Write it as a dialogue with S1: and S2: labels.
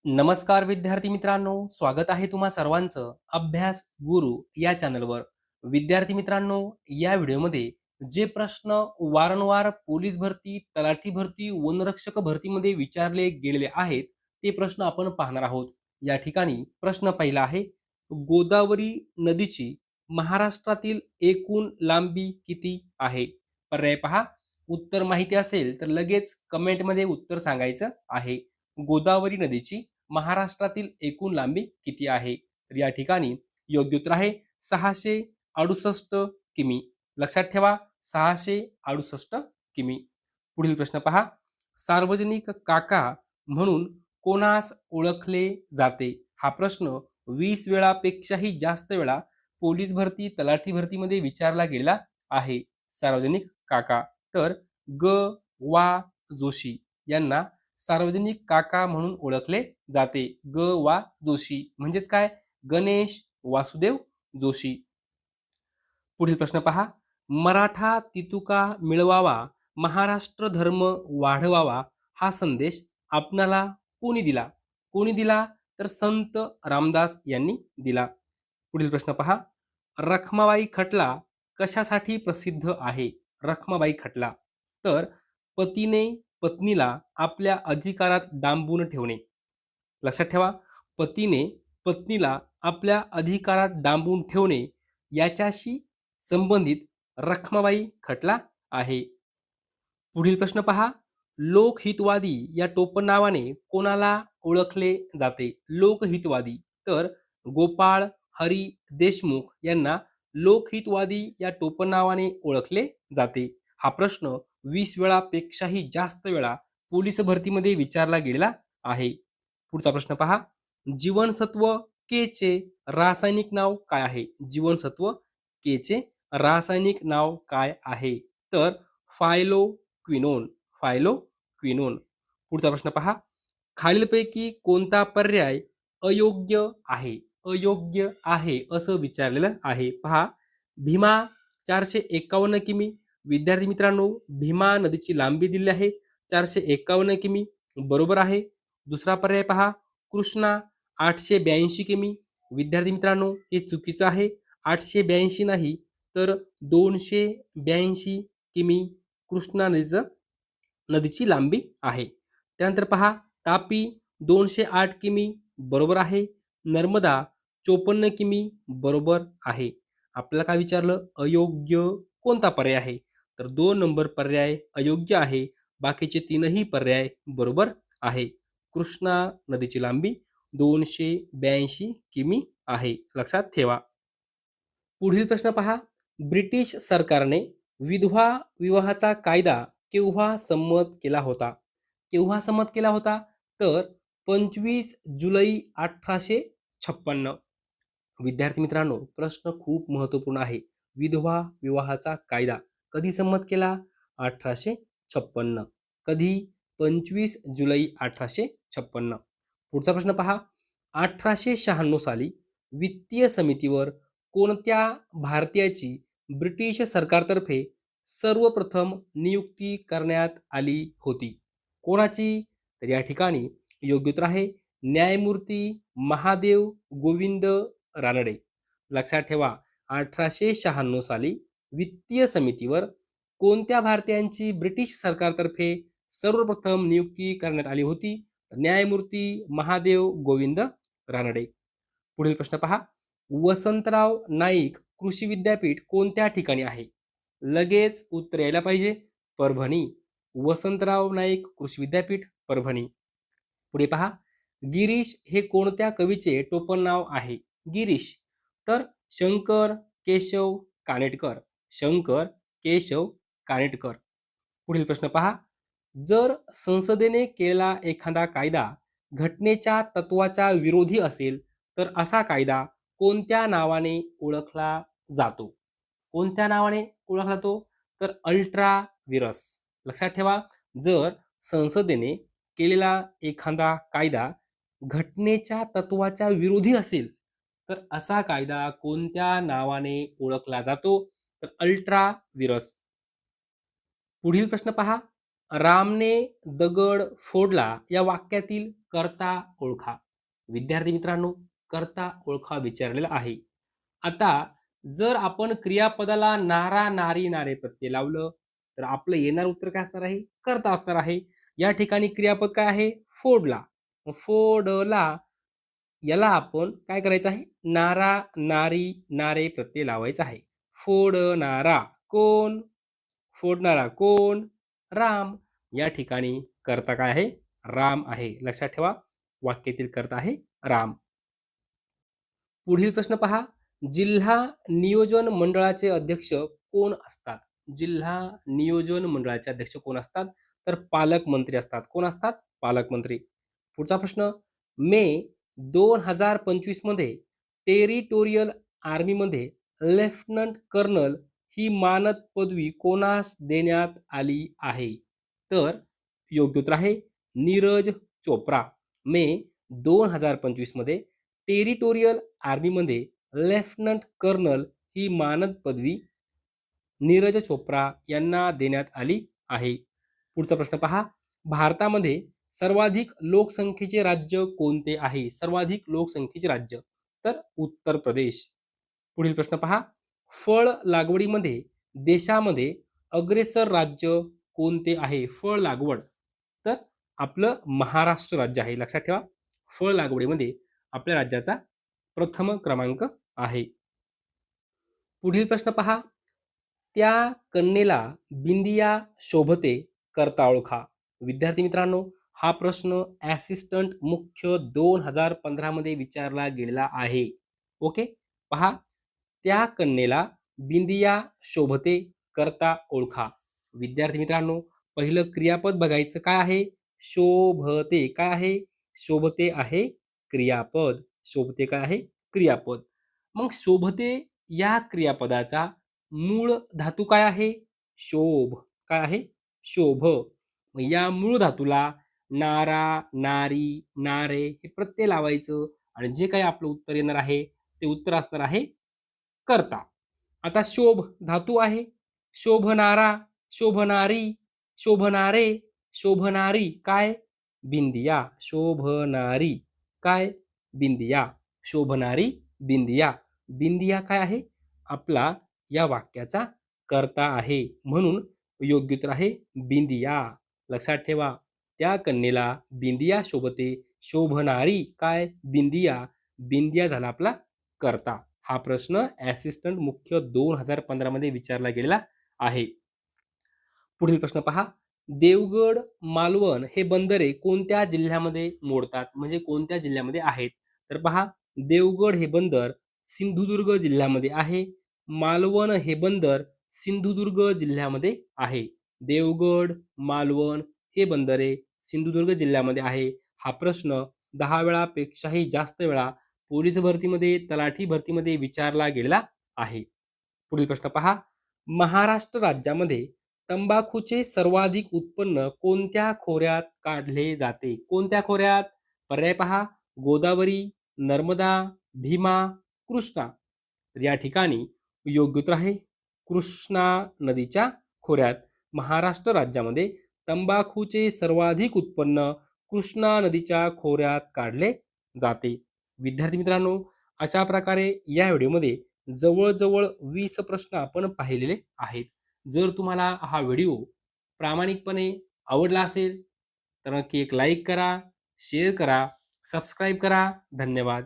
S1: नमस्कार विद्यार्थी मित्रांनो, स्वागत आहे तुम्हा सर्वांचं अभ्यास गुरु या चॅनलवर. विद्यार्थी मित्रांनो, या व्हिडिओमध्ये जे प्रश्न वारंवार पोलीस भरती, तलाठी भरती, वनरक्षक भरतीमध्ये विचारले गेलेले आहेत, ते प्रश्न आपण पाहणार आहोत. या ठिकाणी प्रश्न पहिला आहे, गोदावरी नदीची महाराष्ट्रातील एकूण लांबी किती आहे? पर्याय पहा. उत्तर माहिती असेल तर लगेच कमेंटमध्ये उत्तर सांगायचं आहे. गोदावरी नदीची महाराष्ट्रातील एकूण लांबी किती आहे? तर या ठिकाणी योग्य उत्तर आहे 668 किमी. लक्षात ठेवा 668 किमी. पुढील प्रश्न पहा. सार्वजनिक काका म्हणून कोणास ओळखले जाते? हा प्रश्न 20 वेळापेक्षाही जास्त वेळा पोलीस भरती, तलाठी भरतीमध्ये विचारला गेला आहे. सार्वजनिक काका तर ग वा जोशी यांना सार्वजनिक काका म्हणून ओळखले जाते. ग वा जोशी म्हणजेच काय? गणेश वासुदेव जोशी. पुढील प्रश्न पहा. मराठा तितुका मिळवावा, महाराष्ट्र धर्म वाढवावा हा संदेश आपणाला कोणी दिला? कोणी दिला? तर संत रामदास यांनी दिला. पुढील प्रश्न पहा. रखमाबाई खटला कशासाठी प्रसिद्ध आहे? रखमाबाई खटला तर पतीने पत्नीला आपल्या अधिकारात डांबून ठेवणे. लक्षात ठेवा, पतीने पत्नीला आपल्या अधिकारात डांबून ठेवणे याच्याशी संबंधित रखमाबाई खटला आहे. पुढील प्रश्न पहा. लोकहितवादी या टोपणनावाने कोणाला ओळखले जाते? लोकहितवादी तर गोपाळ हरी देशमुख यांना लोकहितवादी या टोपणनावाने ओळखले जाते. हा प्रश्न 20 वेळापेक्षाही जास्त वेळा पोलीस भरतीमध्ये विचारला गेलेला आहे. पुढचा प्रश्न पहा. जीवनसत्व के चे रासायनिक नाव काय आहे? जीवनसत्व के चे रासायनिक नाव काय आहे? तर फायलोक्विनोन. फायलोक्विनोन. पुढचा प्रश्न पहा. खालीलपैकी कोणता पर्याय अयोग्य आहे? अयोग्य आहे असं विचारलेलं आहे. पहा. भीमा 451 किमी. विद्यार्थी मित्रांनो, भीमा नदीची लांबी दिली आहे 451 किमी. बरोबर आहे. दुसरा पर्याय पहा. कृष्णा 882 किमी. विद्यार्थी मित्रांनो, हे चुकीचं आहे. 882 नाही तर 282 किमी कृष्णा नदीची लांबी आहे. त्यानंतर पहा. तापी 208 किमी. बरोबर आहे. नर्मदा 54 किमी. बरोबर आहे. आपल्याला काय विचारलं? अयोग्य कोणता पर्याय आहे? तर 2 नंबर पर्याय अयोग्य आहे. बाकीचे तीनही पर्याय बरोबर आहे. कृष्णा नदीची लांबी 282 किमी आहे. लक्षात ठेवा. पुढील प्रश्न पहा. ब्रिटिश सरकारने विधवा विवाहाचा कायदा केव्हा संमत केला होता? केव्हा संमत केला होता? तर 25 जुलै 1856. विद्यार्थी मित्रांनो, प्रश्न खूप महत्वपूर्ण आहे. विधवा विवाहाचा कायदा कधी संमत केला? 1856. कधी? 25 जुलै 1856. पुढचा प्रश्न पहा. 1896 साली वित्तीय समितीवर कोणत्या भारतीयाची ब्रिटिश सरकारतर्फे सर्वप्रथम नियुक्ती करण्यात आली होती? कोणाची? तर या ठिकाणी योग्य उत्तर आहे न्यायमूर्ती महादेव गोविंद रानडे. लक्षात ठेवा, 1896 साली वित्तीय समितीवर कोणत्या भारतीयांची ब्रिटिश सरकारतर्फे सर्वप्रथम नियुक्ती करण्यात आली होती? न्यायमूर्ती महादेव गोविंद रानडे. पुढील प्रश्न पहा. वसंतराव नाईक कृषी विद्यापीठ कोणत्या ठिकाणी आहे? लगेच उत्तर यायला पाहिजे. परभणी. वसंतराव नाईक कृषी विद्यापीठ परभणी. पुढे पहा. गिरीश हे कोणत्या कवीचे टोपण नाव आहे? गिरीश तर शंकर केशव कानेटकर. शंकर केशव कानेटकर. पुढील प्रश्न पहा. जर संसदेने केलेला एखादा कायदा घटनेच्या तत्वाच्या विरोधी असेल तर असा कायदा कोणत्या नावाने ओळखला जातो? कोणत्या नावाने ओळखला जातो? तर अल्ट्रा विरस. लक्षात ठेवा, जर संसदेने केलेला एखादा कायदा घटनेच्या तत्वाच्या विरोधी असेल तर असा कायदा कोणत्या नावाने ओळखला जातो? तर अल्ट्रा विरस. पुढील प्रश्न पहा. रामने दगड फोडला या वाक्यातील कर्ता ओळखा. विद्यार्थी मित्रांनो, कर्ता ओळखा विचारलेला आहे. आता जर आपण क्रियापदाला नारा, नारी, नारे प्रत्यय लावलं तर आपलं येणार उत्तर काय असणार आहे? कर्ता असणार आहे. या ठिकाणी क्रियापद काय आहे? फोडला. मग फोडला याला आपण काय करायचं आहे? नारा, नारी, नारे प्रत्यय लावायचा आहे. फोडणारा कोण? फोडणारा कोण? राम. या ठिकाणी कर्ता काय आहे? राम आहे. लक्षात ठेवा, वाक्यातील कर्ता आहे राम. पुढील प्रश्न पहा. जिल्हा नियोजन मंडळाचे अध्यक्ष कोण असतात? जिल्हा नियोजन मंडळाचे अध्यक्ष कोण असतात? तर पालकमंत्री असतात. कोण असतात? पालकमंत्री. पुढचा प्रश्न. मे 2025 मध्ये टेरिटोरियल आर्मीमध्ये लेफ्टनंट कर्नल ही मानद पदवी कोणास देण्यात आली आहे? तर योग्य उत्तर आहे नीरज चोप्रा. मे 2025 मध्ये टेरिटोरियल आर्मीमध्ये लेफ्टनंट कर्नल ही मानद पदवी नीरज चोप्रा यांना देण्यात आली आहे. पुढचा प्रश्न पहा. भारतामध्ये सर्वाधिक लोकसंख्येचे राज्य कोणते आहे? सर्वाधिक लोकसंख्येचे राज्य तर उत्तर प्रदेश. पुढील प्रश्न पहा. फळ लागवडीमध्ये देशामध्ये अग्रेसर राज्य कोणते आहे? फळ लागवड तर आपलं महाराष्ट्र राज्य आहे. लक्षात ठेवा, फळ लागवडीमध्ये आपल्या राज्याचा प्रथम क्रमांक आहे. पुढील प्रश्न पहा. त्या कन्येला बिंदिया शोभते करता ओळखा. विद्यार्थी मित्रांनो, हा प्रश्न असिस्टंट मुख्य 2015 मध्ये विचारला गेलेला आहे. ओके, पहा. त्या कन्येला बिंदिया शोभते करता ओळखा. विद्यार्थी मित्रांनो, पहिलं क्रियापद बघायचं काय आहे? शोभते. काय आहे? शोभते आहे क्रियापद. शोभते काय आहे? क्रियापद. मग शोभते या क्रियापदाचा मूळ धातू काय आहे? शोभ. काय आहे? शोभ. मग या मूळ धातूला नारा, नारी, नारे हे प्रत्यय लावायचं आणि जे काही आपलं उत्तर येणार आहे ते उत्तर असणार आहे कर्ता. आता शोभ धातू आहे. शोभनारा, शोभनारी, शोभनारे, शोभनारी काय? बिंदिया. शोभनारी काय? बिंदिया. शोभनारी बिंदिया. बिंदिया काय आहे? आपला या वाक्याचा कर्ता आहे. म्हणून योग्य उत्तर आहे बिंदिया. लक्षात ठेवा, त्या कन्येला बिंदिया शोभते. शोभनारी काय? बिंदिया. बिंदिया झाला आपला कर्ता. हा प्रश्न असिस्टंट मुख्य 2015 मध्ये विचारला गेलेला आहे. पुढील प्रश्न पहा. देवगड, मालवण हे बंदरे कोणत्या जिल्ह्यामध्ये मोडतात? म्हणजे कोणत्या जिल्ह्यामध्ये आहेत? तर पहा, देवगड हे बंदर सिंधुदुर्ग जिल्ह्यामध्ये आहे. मालवण हे बंदर सिंधुदुर्ग जिल्ह्यामध्ये आहे. देवगड, मालवण हे बंदरे सिंधुदुर्ग जिल्ह्यामध्ये आहे. हा प्रश्न 10 वेळापेक्षाही जास्त वेळा पोलीस भरतीमध्ये, तलाठी भरतीमध्ये विचारला गेलेला आहे. पुढील प्रश्न पहा. महाराष्ट्र राज्यामध्ये तंबाखूचे सर्वाधिक उत्पन्न कोणत्या खोऱ्यात काढले जाते? कोणत्या खोऱ्यात? पर्याय पहा. गोदावरी, नर्मदा, भीमा, कृष्णा. तर या ठिकाणी योग्य उत्तर आहे कृष्णा नदीच्या खोऱ्यात. महाराष्ट्र राज्यामध्ये तंबाखूचे सर्वाधिक उत्पन्न कृष्णा नदीच्या खोऱ्यात काढले जाते. विद्यार्थी मित्रांनो, अशा प्रकारे या व्हिडिओमध्ये जवळजवळ 20 प्रश्न आपण पाहिलेले आहेत. जर तुम्हाला हा व्हिडिओ प्रामाणिकपणे आवडला असेल तर नक्की एक लाईक करा, शेअर करा, सबस्क्राईब करा. धन्यवाद.